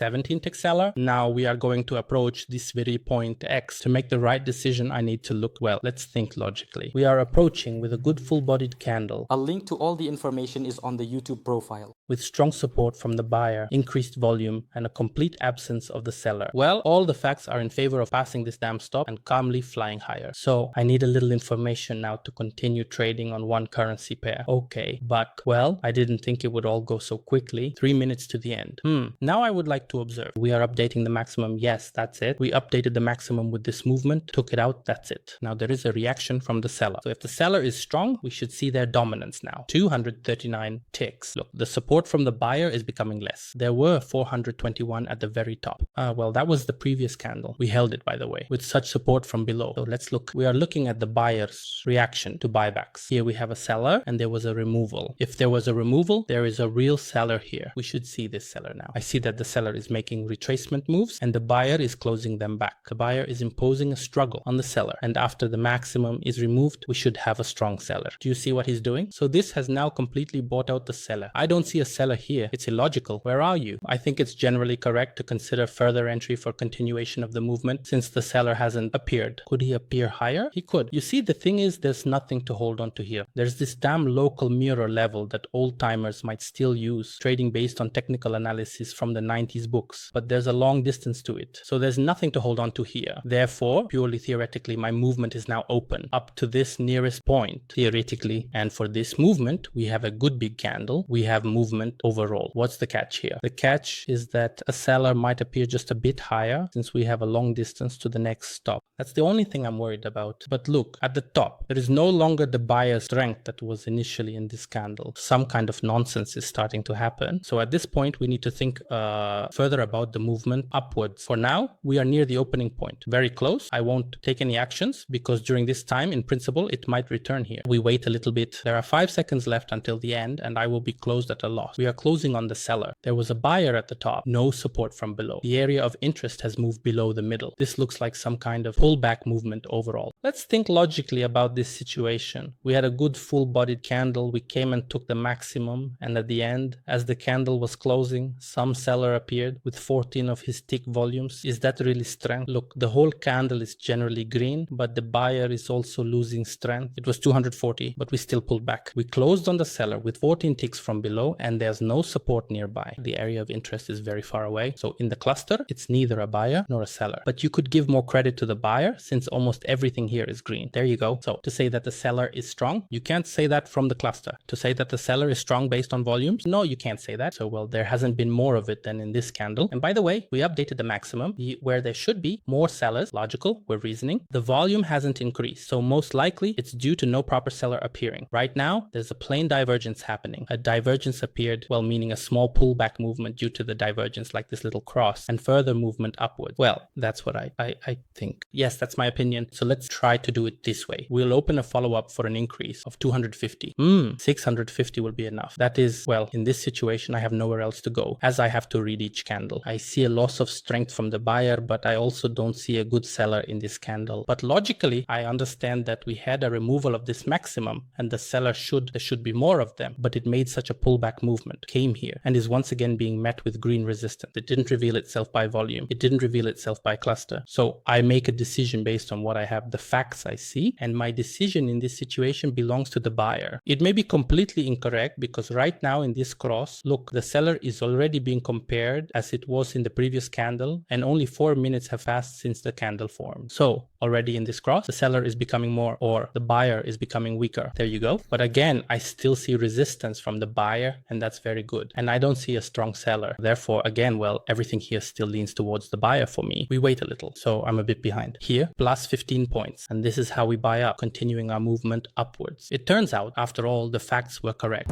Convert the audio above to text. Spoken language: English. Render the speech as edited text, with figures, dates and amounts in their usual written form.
17 tick seller. Now we are going to approach this very point X. To make the right decision, I need to look well. Let's think logically. We are approaching with a good full-bodied candle. A link to all the information is on the YouTube profile. With strong support from the buyer, increased volume, and a complete absence of the seller. Well, all the facts are in favor of passing this damn stop and calmly flying higher. So I need a little information now to continue trading on one currency pair. Okay, but well, I didn't think it would all go so quickly. 3 minutes to the end. Now I would like to observe. We are updating the maximum. Yes, that's it. We updated the maximum with this movement, took it out. That's it. Now there is a reaction from the seller. So if the seller is strong, we should see their dominance now. 239 ticks. Look, the support from the buyer is becoming less. There were 421 at the very top. Well, that was the previous candle. We held it, by the way, with such support from below. So let's look. We are looking at the buyer's reaction to buybacks. Here we have a seller and there was a removal. If there was a removal, there is a real seller here. We should see this seller now. I see that the seller is making retracement moves and the buyer is closing them back. The buyer is imposing a struggle on the seller. And after the maximum is removed, we should have a strong seller. Do you see what he's doing? So this has now completely bought out the seller. I don't see a seller here. It's illogical. Where are you? I think it's generally correct to consider further entry for continuation of the movement since the seller hasn't appeared. Could he appear higher? He could. You see, the thing is, there's nothing to hold on to here. There's this damn local mirror level that old timers might still use, trading based on technical analysis from the 90s books, but there's a long distance to it. So there's nothing to hold on to here. Therefore, purely theoretically, my movement is now open up to this nearest point, theoretically. And for this movement, we have a good big candle. We have movement overall. What's the catch here? The catch is that a seller might appear just a bit higher since we have a long distance to the next stop. That's the only thing I'm worried about. But look, at the top, there is no longer the buyer's strength that was initially in this candle. Some kind of nonsense is starting to happen. So at this point, we need to think further about the movement upwards. For now, we are near the opening point. Very close. I won't take any actions because during this time, in principle, it might return here. We wait a little bit. There are 5 seconds left until the end and I will be closed at a loss. We are closing on the seller. There was a buyer at the top, no support from below. The area of interest has moved below the middle. This looks like some kind of pullback movement overall. Let's think logically about this situation. We had a good full-bodied candle. We came and took the maximum, and at the end, as the candle was closing, some seller appeared with 14 of his tick volumes. Is that really strength? Look, the whole candle is generally green, but the buyer is also losing strength. It was 240, but we still pulled back. We closed on the seller with 14 ticks from below, and there's no support nearby. The area of interest is very far away. So in the cluster, it's neither a buyer nor a seller. But you could give more credit to the buyer since almost everything here is green. There you go. So to say that the seller is strong, you can't say that from the cluster. To say that the seller is strong based on volumes, no, you can't say that. So well, there hasn't been more of it than in this candle. And by the way, we updated the maximum where there should be more sellers. Logical, we're reasoning. The volume hasn't increased. So most likely it's due to no proper seller appearing. Right now, there's a plain divergence happening. A divergence appeared, well, meaning a small pullback movement due to the divergence, like this little cross, and further movement upward. Well, that's what I think. Yes, that's my opinion. So let's try to do it this way. We'll open a follow-up for an increase of 250. 650 will be enough. That is, well, in this situation, I have nowhere else to go as I have to read each candle. I see a loss of strength from the buyer, but I also don't see a good seller in this candle. But logically, I understand that we had a removal of this maximum and the seller there should be more of them, but it made such a pullback movement, came here, and is once again being met with green resistance. It didn't reveal itself by volume. It didn't reveal itself by cluster. So I make a decision based on what I have, the facts I see, and my decision in this situation belongs to the buyer. It may be completely incorrect because right now in this cross, look, the seller is already being compared as it was in the previous candle, and only 4 minutes have passed since the candle formed. So already in this cross, the seller is becoming more, or the buyer is becoming weaker. There you go. But again, I still see resistance from the buyer, and that's very good. And I don't see a strong seller. Therefore, again, well, everything here still leans towards the buyer for me. We wait a little, so I'm a bit behind. Here, plus 15 points. And this is how we buy up, continuing our movement upwards. It turns out, after all, the facts were correct.